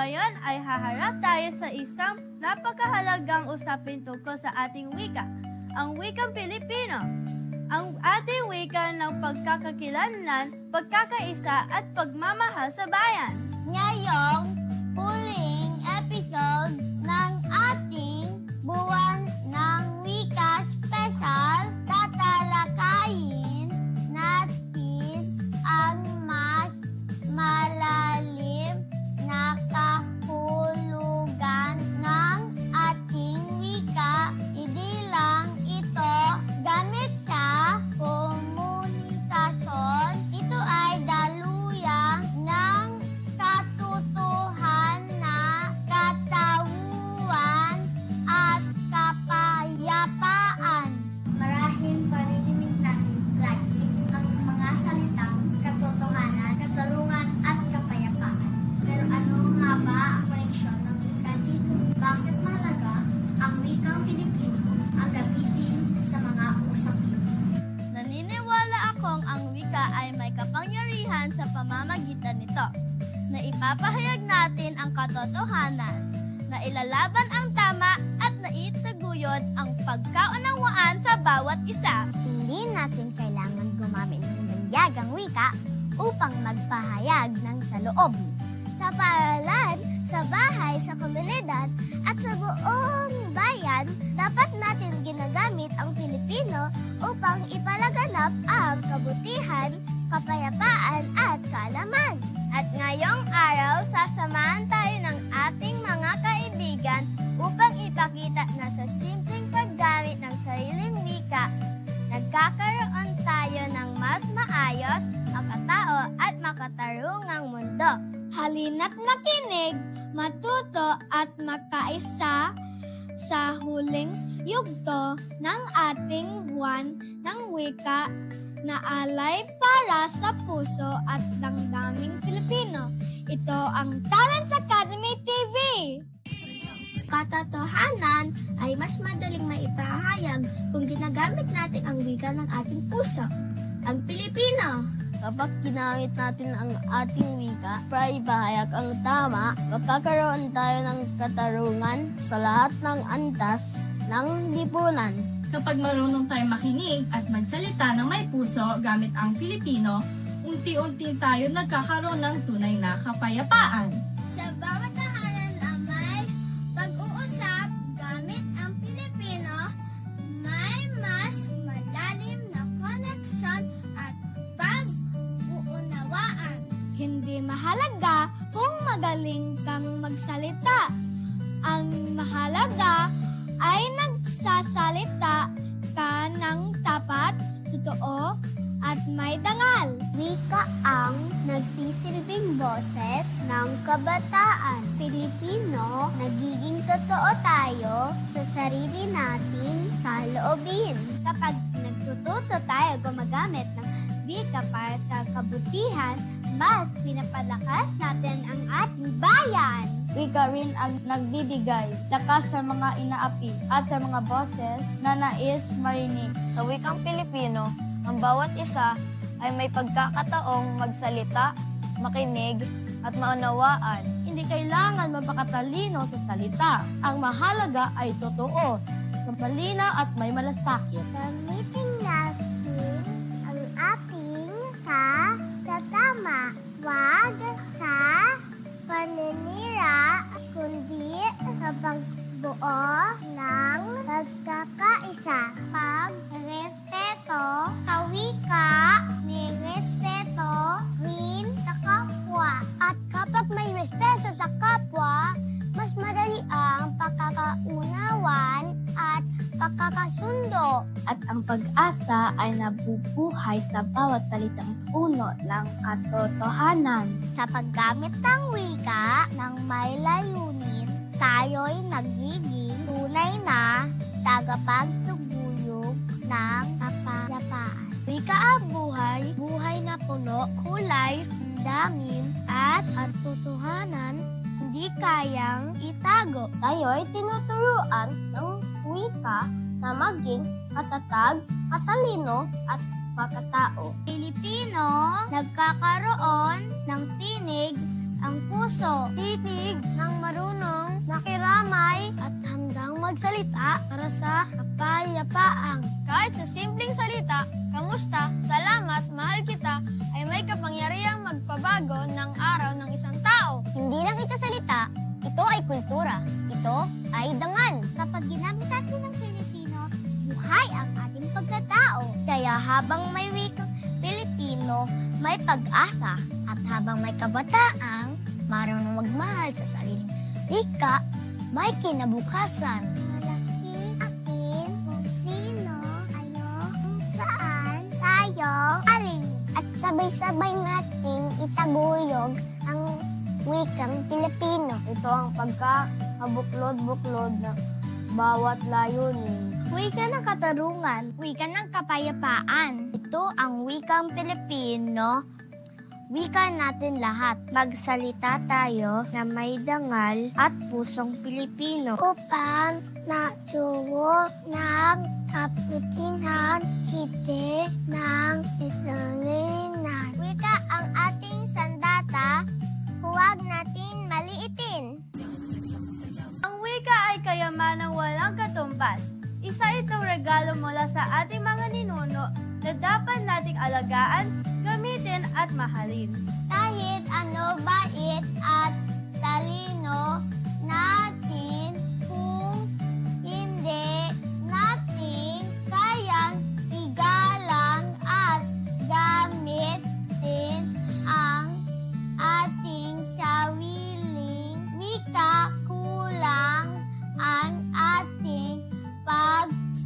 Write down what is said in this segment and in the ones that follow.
ngayon ay haharap tayo sa isang napakahalagang usapin tungkol sa ating wika, ang wikang Pilipino. Ang ating wika ng pagkakakilanlan, pagkakaisa at pagmamahal sa bayan. Ngayong huling episode ng ating Buwan ng Wika Special, tatalakayin natin ang mas malalim na kahulugan ng ating wika. Hindi lang ito gamit sa komunikasyon, ito ay daluyang ng katotohan na katauhan at kapayapaan. Marahil maririnig natin lagi ang mga salitang katotohanan, katarungan at kapayapaan. Pero ano nga ba ang koneksyon ng wika dito? Bakit mahalaga ang wikang Pilipino ang gamitin sa mga usapin? Naniniwala akong ang wika ay may kapangyarihan sa pamamagitan nito, na ipapahayag natin ang katotohanan, na ilalaban ang tama at naitaguyod ang pagkaunawaan sa bawat isa. Hindi natin kailangan gumamit ng banyagang wika upang magpahayag ng saloob. Sa paaralan, sa bahay, sa komunidad, at sa buong bayan, dapat natin ginagamit ang Pilipino upang ipalaganap ang kabutihan, kapayapaan at kaalaman. At ngayong araw, sasamahan tayo ng ating mga kaibigan upang ipakita na sa simpleng paggamit ng sariling wika, nagkakaroon tayo ng mas maayos, makatao at makatarungang mundo. Halina't makinig, matuto at magkaisa sa huling yugto ng ating buwan ng wika na alay para sa puso at damdaming Filipino. Ito ang Talents Academy TV! Katotohanan ay mas madaling maipahayag kung ginagamit natin ang wika ng ating puso, ang Pilipino. Kapag ginamit natin ang ating wika para ipahayag ang tama, magkakaroon tayo ng katarungan sa lahat ng antas ng lipunan. Kapag marunong tayong makinig at magsalita ng may puso gamit ang Pilipino, unti-unti tayo nagkakaroon ng tunay na kapayapaan. Sa bawat tahanan na may pag-uusap gamit ang Pilipino, may mas malalim na koneksyon at pag-uunawaan. Hindi mahalaga kung magaling kang magsalita. Ang mahalaga ay nagsasalita ka ng tapat, totoo, at may dangal. Wika ang nagsisilbing boses ng kabataan. Pilipino, nagiging totoo tayo sa sarili natin sa loobin. Kapag nagtututo tayo gumagamit ng wika para sa kabutihan, mas pinapalakas natin ang ating bayan. Wika rin ang nagbibigay lakas sa mga inaapi at sa mga boses na nais marinig. Sa wikang Pilipino, ang bawat isa ay may pagkakataong magsalita, makinig, at maunawaan. Hindi kailangan mapakatalino sa salita. Ang mahalaga ay totoo, sa malinaw at may malasakit. Gamitin natin ang ating ka sa tama. Wag sa paninira, kundi sa pagbuo ng pagkakaisa. Pag-respeto sa wika, may respeto rin sa kapwa. At kapag may respeto sa kapwa, mas madali ang pagkakaunawan at pagkakasundo. At ang pag-asa ay nabubuhay sa bawat salitang puno ng katotohanan. Sa paggamit ng wika ng may layunin, tayo'y nagiging tunay na tagapagtuguyod ng kapayapaan. Wika ang buhay, buhay na puno, kulay, damdamin, at totohanan hindi kayang itago. Tayo'y tinuturuan ng wika na maging katatag, katalino, at makatao. Pilipino, nagkakaroon ng tinig ang puso, titig ng marunong makiramay at handang magsalita para sa kapayapaang. Kahit sa simpleng salita, kamusta, salamat, mahal kita, ay may kapangyarihang magpabago ng araw ng isang tao. Hindi lang ito salita, ito ay kultura. Ito ay dangal. Kapag ginamit natin ng Pilipino, buhay ang ating pagkatao. Kaya habang may wikang Pilipino, may pag-asa. At habang may kabataang marunong magmahal sa sariling wika, may kinabukasan. Malaki akin kung sino kayo, kung saan tayo aling. At sabay-sabay nating itaguyod ang wikang Pilipino. Ito ang pagkakabuklod-buklod ng bawat layunin. Wika ng katarungan. Wika ng kapayapaan. Ito ang wikang Pilipino. Wika natin lahat. Magsalita tayo na may dangal at pusong Pilipino. Upang natsuwo ng kaputinan, hindi ng isulininan. Wika ang ating sandata, huwag natin maliitin. Ang wika ay kayamanang walang katumbas. Isa itong regalo mula sa ating mga ninuno na dapat nating alagaan, gamitin at mahalin. Kahit ano bait at talino natin, kung hindi natin kayang igalang at gamitin ang ating sariling wika, kulang ang ating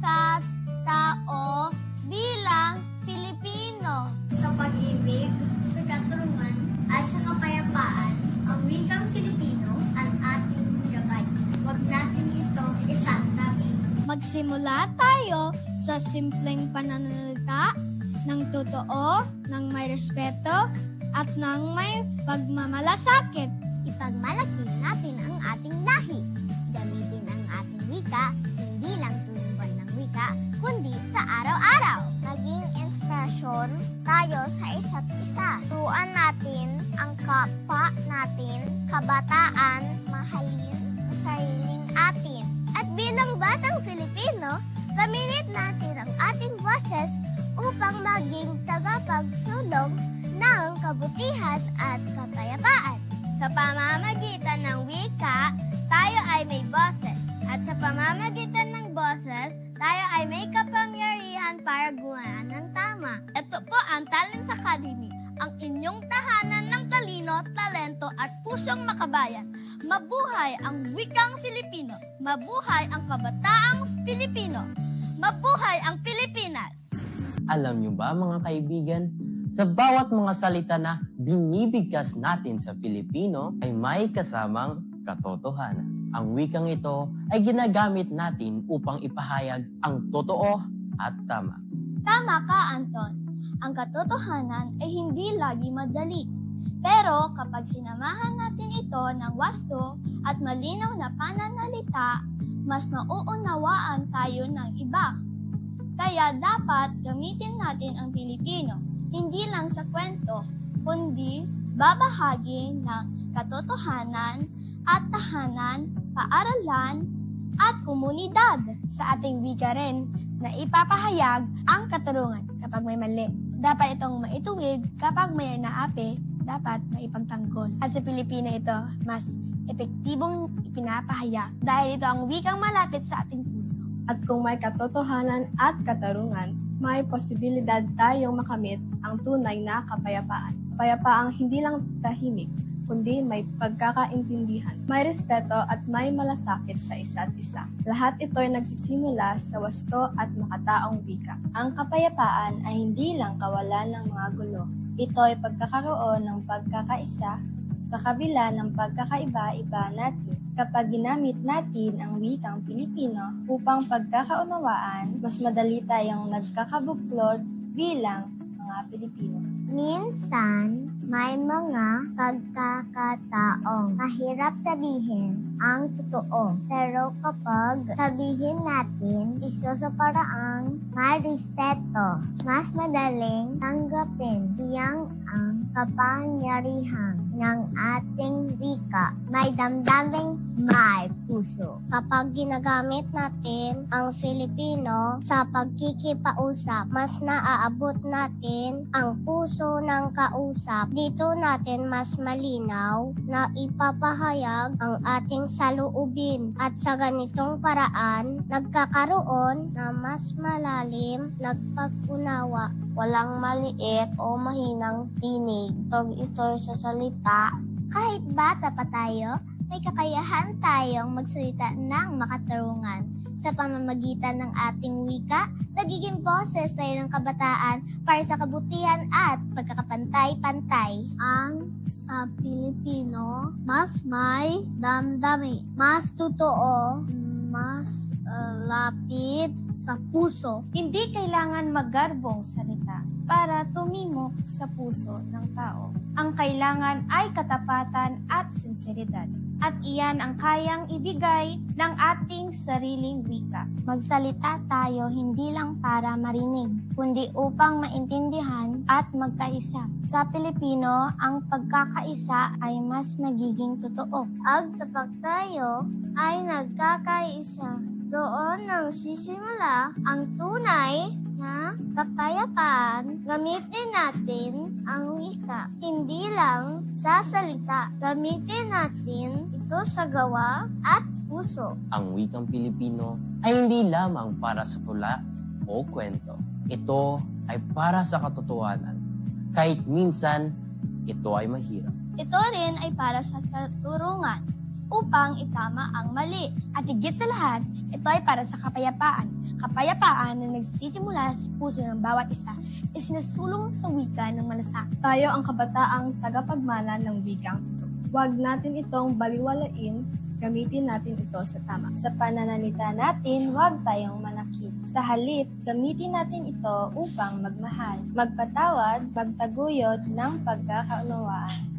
pagkatao bilang Pilipino. Sa pag-ibig, sa katarungan, at sa kapayapaan, ang wikang Filipino ang ating gabay. Huwag natin ito isantabi. Magsimula tayo sa simpleng pananalita ng totoo, ng may respeto, at ng may pagmamalasakit. Ipagmalaki natin ang ating lahi. Gamitin ang ating wika, hindi lang tuwing buwan ng wika, kundi sa araw-araw. Maging inspirasyon tayo sa isa't isa. Turuan natin ang kapwa natin, kabataan, mahalin ang sariling atin. At bilang batang Filipino, gamitin natin ang ating boses upang maging tagapagsulong ng kabutihan at kapayapaan. Sa pamamagitan ng wika, tayo ay may boses. At sa pamamagitan ng boses, tayo ay may kapangyarihan para gumawa ng tama. Ito po ang Talents Academy, ang inyong tahanan ng talino, talento at pusong makabayan. Mabuhay ang wikang Filipino! Mabuhay ang kabataang Pilipino! Mabuhay ang Pilipinas! Alam niyo ba mga kaibigan, sa bawat mga salita na binibigkas natin sa Filipino ay may kasamang katotohanan. Ang wikang ito ay ginagamit natin upang ipahayag ang totoo at tama. Tama ka, Anton. Ang katotohanan ay hindi lagi madali. Pero kapag sinamahan natin ito ng wasto at malinaw na pananalita, mas mauunawaan tayo ng iba. Kaya dapat gamitin natin ang Pilipino, hindi lang sa kwento, kundi babahagi ng katotohanan at tahanan, paaralan, at komunidad. Sa ating wika rin na ipapahayag ang katarungan kapag may mali. Dapat itong maituwid kapag may naapi, dapat maipagtanggol. At sa Pilipina ito, mas epektibong ipinapahayag dahil ito ang wikang malapit sa ating puso. At kung may katotohanan at katarungan, may posibilidad tayong makamit ang tunay na kapayapaan. Kapayapaang hindi lang tahimik, kundi may pagkakaintindihan, may respeto at may malasakit sa isa't isa. Lahat ito'y nagsisimula sa wasto at makataong wika. Ang kapayapaan ay hindi lang kawalan ng mga gulo. Ito ay pagkakaroon ng pagkakaisa sa kabila ng pagkakaiba-iba natin. Kapag ginamit natin ang wikang Pilipino upang pagkakaunawaan, mas madali tayong nagkakabuklod bilang mga Pilipino. Minsan, may mga pagkakataong mahirap sabihin ang totoo. Pero kapag sabihin natin, iso sa paraang may respeto, mas madaling tanggapin biyang ang kapangyarihan ng ating wika, may damdaming may puso. Kapag ginagamit natin ang Filipino sa pagkikipausap, mas naaabot natin ang puso ng kausap. Dito natin mas malinaw na ipapahayag ang ating saloobin at sa ganitong paraan, nagkakaroon na mas malalim na pag-unawa. Walang maliit o mahinang tinig. Pag ito'y sa salita, Kahit bata pa tayo, may kakayahan tayong magsalita ng makatarungan. Sa pamamagitan ng ating wika, nagiging boses tayo ng kabataan para sa kabutihan at pagkakapantay-pantay. ang sa Pilipino, mas may damdami, mas totoo, mas lapid sa puso. Hindi kailangan magarbong salita para tumimok sa puso ng tao. Ang kailangan ay katapatan at sinseridad. At iyan ang kayang ibigay ng ating sariling wika. Magsalita tayo hindi lang para marinig, kundi upang maintindihan at magkaisa. Sa Pilipino, ang pagkakaisa ay mas nagiging totoo. Ang tapat tayo ay nagkakaisa. Doon nang sisimula ang tunay na kapayapaan. Gamitin natin ang wika. Hindi lang sa salita. Gamitin natin ito sa gawa at puso. Ang wikang Pilipino ay hindi lamang para sa tula o kwento. Ito ay para sa katotohanan. Kahit minsan, ito ay mahirap. Ito rin ay para sa katurungan upang itama ang mali. At higit sa lahat, ito ay para sa kapayapaan. Kapayapaan na nagsisimula sa puso ng bawat isa ay sinusulong sa wika ng malasakit. Tayo ang kabataang tagapagmana ng wikang ito. Huwag natin itong baliwalain, gamitin natin ito sa tama. Sa pananalita natin, huwag tayong manakit. Sa halip, gamitin natin ito upang magmahal, magpatawad, magtaguyod ng pagkakaunawaan.